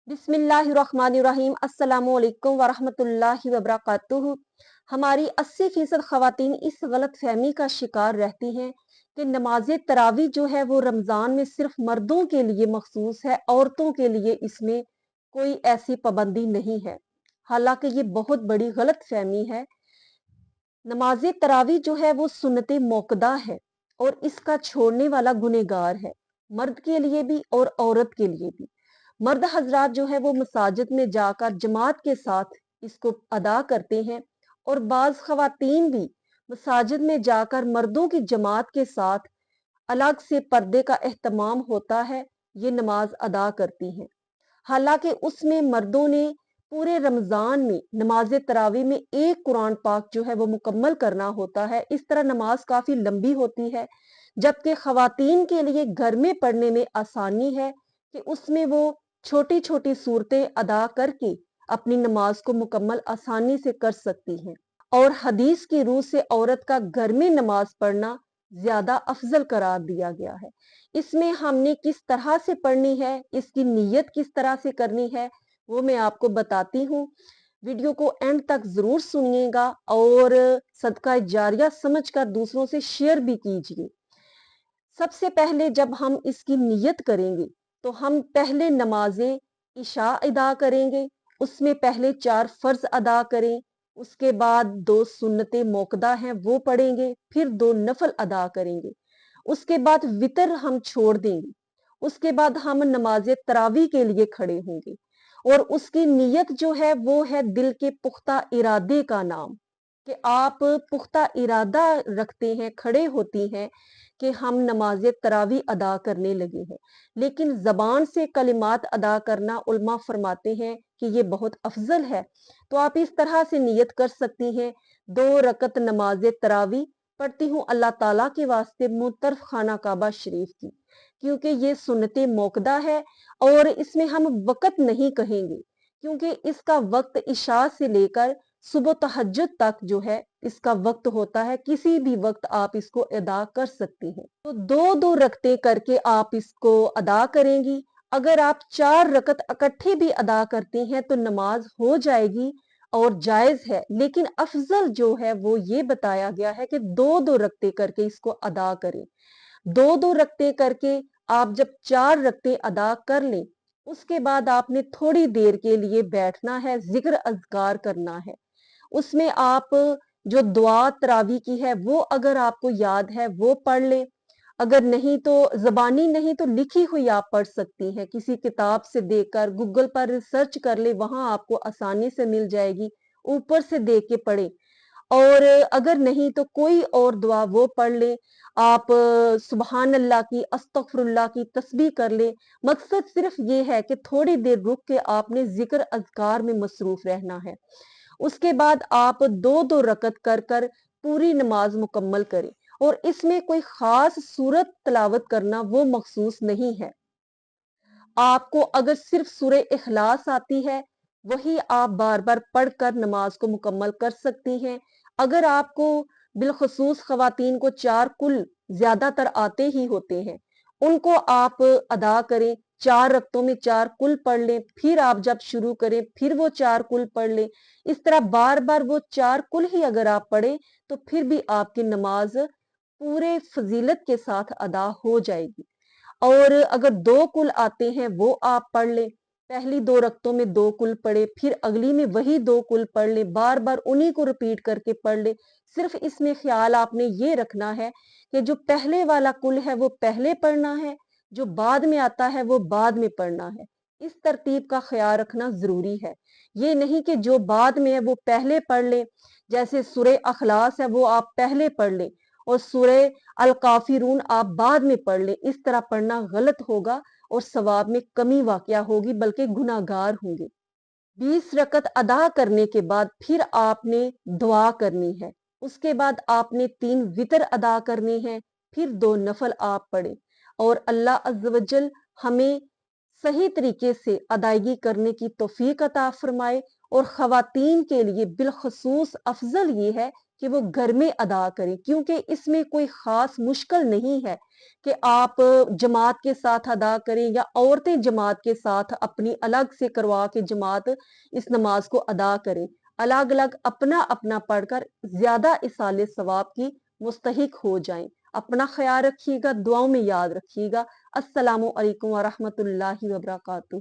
बिस्मिल्लाहिर्रहमानिर्रहीम अस्सलामुअलैकुम वरहमतुल्लाहि वबरकातुहू। हमारी 80% खवातीन इस गलत फहमी का शिकार रहती हैं कि नमाज तरावी जो है वो रमजान में सिर्फ मर्दों के लिए मखसूस है, औरतों के लिए इसमें कोई ऐसी पाबंदी नहीं है। हालांकि ये बहुत बड़ी गलत फहमी है। नमाज तरावी जो है वो सुन्नत मोकदा है और इसका छोड़ने वाला गुनेगार है, मर्द के लिए भी और औरत के लिए भी। मर्द हजरात जो है वो मसाजिद में जाकर जमात के साथ इसको अदा करते हैं और बाज खवातीन भी मसाजिद में जाकर मर्दों की जमात के साथ अलग से पर्दे का एहतमाम होता है, ये नमाज अदा करती हैं। हालांकि उसमें मर्दों ने पूरे रमजान में नमाज तरावी में एक कुरान पाक जो है वो मुकम्मल करना होता है। इस तरह नमाज काफी लंबी होती है, जबकि खवातीन के लिए घर में पढ़ने में आसानी है कि उसमें वो छोटी छोटी सूरतें अदा करके अपनी नमाज को मुकम्मल आसानी से कर सकती हैं। और हदीस की रूह से औरत का घर में नमाज पढ़ना ज्यादा अफजल करार दिया गया है। इसमें हमने किस तरह से पढ़नी है, इसकी नीयत किस तरह से करनी है, वो मैं आपको बताती हूँ। वीडियो को एंड तक जरूर सुनिएगा और सदका जारिया समझकर दूसरों से शेयर भी कीजिए। सबसे पहले जब हम इसकी नीयत करेंगे तो हम पहले नमाजें इशा अदा करेंगे, उसमें पहले 4 फर्ज अदा करें, उसके बाद 2 सुन्नतें मोकदा हैं वो पढ़ेंगे, फिर 2 नफल अदा करेंगे, उसके बाद वितर हम छोड़ देंगे, उसके बाद हम नमाज तरावी के लिए खड़े होंगे और उसकी नीयत जो है वो है दिल के पुख्ता इरादे का नाम, कि आप पुख्ता इरादा रखते हैं, खड़े होती हैं कि हम नमाज तरावी अदा करने लगे हैं। लेकिन जबान से कलिमात अदा करना उल्मा फरमाते हैं कि ये बहुत अफजल है। तो आप इस तरह से नियत कर सकती हैं, 2 रकत नमाज तरावी पढ़ती हूँ अल्लाह ताला के वास्ते मुतरफ खाना काबा शरीफ की, क्योंकि ये सुन्नत मोकदा है और इसमें हम वक़्त नहीं कहेंगे, क्योंकि इसका वक्त इशा से लेकर सुबह तहज्जुद तक जो है इसका वक्त होता है। किसी भी वक्त आप इसको अदा कर सकती हैं। तो 2-2 रकते करके आप इसको अदा करेंगी। अगर आप 4 रकत इकट्ठे भी अदा करती हैं तो नमाज हो जाएगी और जायज है, लेकिन अफजल जो है वो ये बताया गया है कि 2-2 रकते करके इसको अदा करें। 2-2 रकते करके आप जब 4 रकते अदा कर लें, उसके बाद आपने थोड़ी देर के लिए बैठना है, जिक्र अज़कार करना है। उसमें आप जो दुआ तरावी की है वो अगर आपको याद है वो पढ़ ले, अगर नहीं तो जबानी नहीं तो लिखी हुई आप पढ़ सकती हैं, किसी किताब से देखकर गूगल पर रिसर्च कर ले, वहां आपको आसानी से मिल जाएगी, ऊपर से देख के पढ़े। और अगर नहीं तो कोई और दुआ वो पढ़ ले, आप सुबहान अल्लाह की, अस्तगफिरुल्लाह की तस्बीह कर ले। मकसद सिर्फ ये है कि थोड़ी देर रुक के आपने जिक्र अज़कार में मसरूफ रहना है। उसके बाद आप 2-2 रकत कर कर पूरी नमाज मुकम्मल करें और इसमें कोई खास सूरत तिलावत करना वो मखसूस नहीं है। आपको अगर सिर्फ सूरह इखलास आती है, वही आप बार बार पढ़कर नमाज को मुकम्मल कर सकती हैं। अगर आपको बिलखसूस खवातीन को 4 कुल ज्यादातर आते ही होते हैं, उनको आप अदा करें। 4 रक्तों में 4 कुल पढ़ लें, फिर आप जब शुरू करें फिर वो 4 कुल पढ़ लें। इस तरह बार बार वो 4 कुल ही अगर आप पढ़े तो फिर भी आपकी नमाज पूरे फजीलत के साथ अदा हो जाएगी। और अगर 2 कुल आते हैं वो आप पढ़ लें, पहली 2 रक्तों में 2 कुल पढ़े, फिर अगली में वही 2 कुल पढ़ लें, बार बार उन्हीं को रिपीट करके पढ़ लें। सिर्फ इसमें ख्याल आपने ये रखना है कि जो पहले वाला कुल है वो पहले पढ़ना है, जो बाद में आता है वो बाद में पढ़ना है। इस तरतीब का ख्याल रखना जरूरी है। ये नहीं कि जो बाद में है वो पहले पढ़ ले, जैसे सूरह अखलास है वो आप पहले पढ़ ले और सूरह अल काफिरून आप बाद में पढ़ ले। इस तरह पढ़ना गलत होगा और सवाब में कमी वाकया होगी, बल्कि गुनाहगार होंगे। 20 रकत अदा करने के बाद फिर आपने दुआ करनी है, उसके बाद आपने 3 वितर अदा करने हैं, फिर 2 नफल आप पढ़े और अल्लाह अज़्ज़ व जल हमें सही तरीके से अदायगी करने की तौफीक अता फरमाए। और खवातीन के लिए बिलखसूस अफजल ये है कि वो घर में अदा करें, क्योंकि इसमें कोई खास मुश्किल नहीं है। کہ آپ جماعت کے ساتھ ادا کریں یا عورتیں جماعت کے ساتھ اپنی الگ سے کروا کے جماعت اس نماز کو ادا کریں، الگ الگ اپنا اپنا پڑھ کر زیادہ اصال ثواب کی مستحق ہو جائیں۔ اپنا خیال رکھیے گا، دعاؤں میں یاد رکھیے گا۔ السلام علیکم ورحمۃ اللہ وبرکاتہ۔